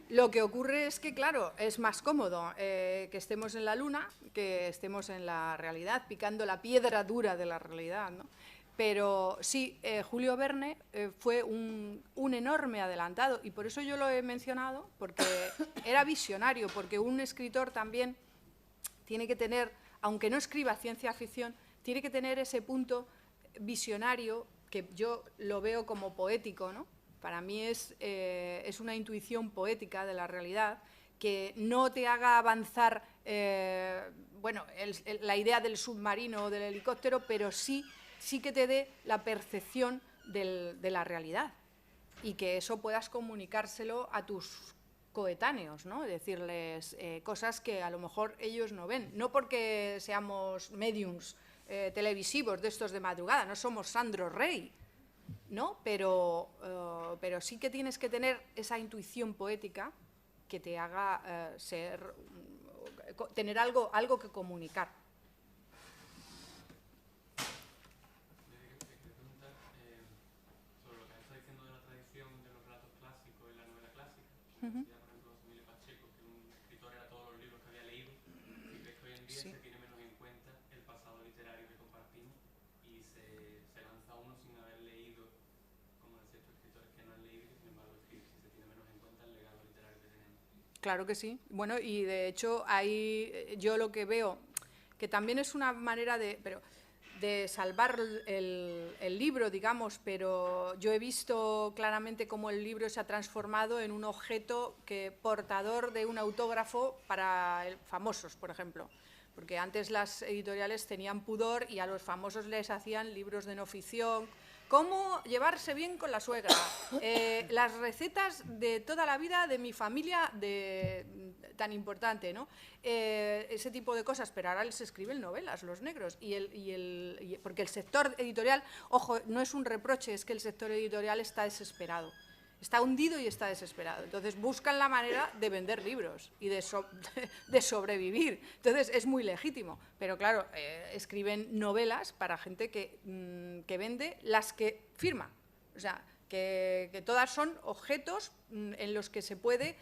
Lo que ocurre es que, claro, es más cómodo que estemos en la luna que estemos en la realidad, picando la piedra dura de la realidad, ¿no? Pero sí, Julio Verne fue un enorme adelantado, y por eso yo lo he mencionado, porque era visionario, porque un escritor también tiene que tener, aunque no escriba ciencia ficción, tiene que tener ese punto visionario, que yo lo veo como poético, ¿no? Para mí es una intuición poética de la realidad que no te haga avanzar bueno, la idea del submarino o del helicóptero, pero sí que te dé la percepción de la realidad y que eso puedas comunicárselo a tus coetáneos, ¿no? Decirles cosas que a lo mejor ellos no ven, no porque seamos mediums televisivos de estos de madrugada, no somos Sandro Rey, ¿no? Pero sí que tienes que tener esa intuición poética que te haga tener algo que comunicar. Sobre lo que está diciendo de la tradición de los relatos clásicos y la novela clásica, por ejemplo, Emilio Pacheco, que un escritor era todos los libros que había leído, y que hoy en día se tiene menos en cuenta el pasado literario que compartimos y se lanza uno sin haber leído, como decía estos escritores que no han leído y que sin embargo escriben, si se tiene menos en cuenta el legado literario que tenemos. Claro que sí. Bueno, y de hecho ahí yo lo que veo, que también es una manera de salvar el libro, digamos, pero yo he visto claramente cómo el libro se ha transformado en un objeto portador de un autógrafo para famosos, por ejemplo. Porque antes las editoriales tenían pudor y a los famosos les hacían libros de no ficción. ¿Cómo llevarse bien con la suegra? Las recetas de toda la vida de mi familia tan importante, ¿no? Ese tipo de cosas, pero ahora les escriben novelas, los negros. Porque el sector editorial, ojo, no es un reproche, es que el sector editorial está desesperado. Está hundido y está desesperado. Entonces buscan la manera de vender libros y de sobrevivir. Entonces es muy legítimo. Pero claro, escriben novelas para gente que vende las que firma. O sea, que todas son objetos en los que se puede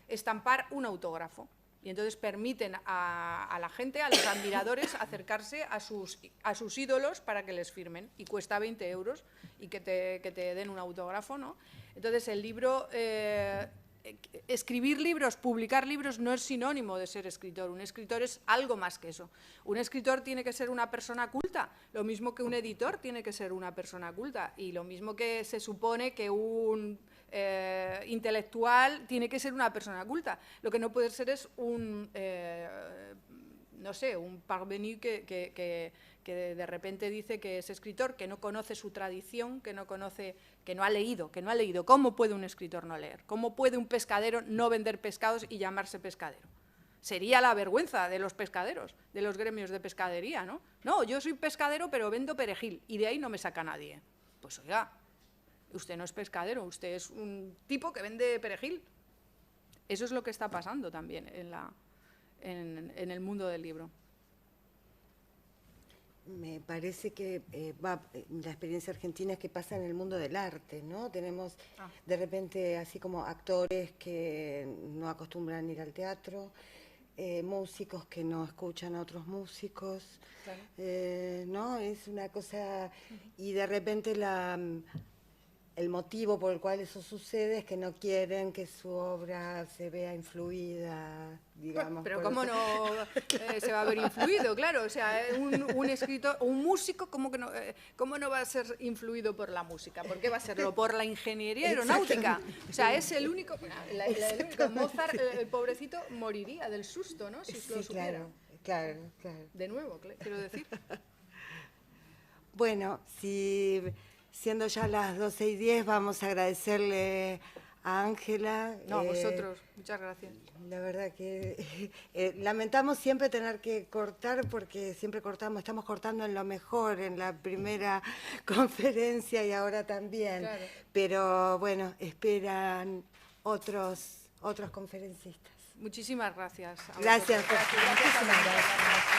estampar un autógrafo. Y entonces permiten a la gente, a los admiradores, acercarse a sus ídolos para que les firmen. Y cuesta 20 euros y que te den un autógrafo, ¿no? Entonces el libro, escribir libros, publicar libros no es sinónimo de ser escritor. Un escritor es algo más que eso. Un escritor tiene que ser una persona culta, lo mismo que un editor tiene que ser una persona culta. Y lo mismo que se supone que un intelectual tiene que ser una persona culta. Lo que no puede ser es no sé, un parvenu que de repente dice que es escritor, que no conoce su tradición, que no ha leído. ¿Cómo puede un escritor no leer? ¿Cómo puede un pescadero no vender pescados y llamarse pescadero? Sería la vergüenza de los pescaderos, de los gremios de pescadería, ¿no? No, yo soy pescadero pero vendo perejil y de ahí no me saca nadie. Pues oiga, usted no es pescadero, usted es un tipo que vende perejil. Eso es lo que está pasando también en el mundo del libro. Me parece que la experiencia argentina es que pasa en el mundo del arte, ¿no? Tenemos de repente así como actores que no acostumbran ir al teatro, músicos que no escuchan a otros músicos, claro. ¿No? Es una cosa, y de repente el motivo por el cual eso sucede es que no quieren que su obra se vea influida, digamos. Pero ¿cómo no se va a ver influido? Claro, o sea, un escritor, un músico, ¿cómo no va a ser influido por la música? ¿Por qué va a serlo? ¿Por la ingeniería aeronáutica? O sea, es el único... Mozart, el pobrecito, moriría del susto, ¿no? Si lo supiera. Claro. De nuevo, quiero decir. Bueno, siendo ya las 12:10, vamos a agradecerle a Ángela. No, a vosotros, muchas gracias. La verdad que lamentamos siempre tener que cortar, porque siempre estamos cortando en lo mejor, en la primera conferencia y ahora también. Claro. Pero bueno, esperan otros conferencistas. Muchísimas gracias. Gracias. Muchísimas gracias.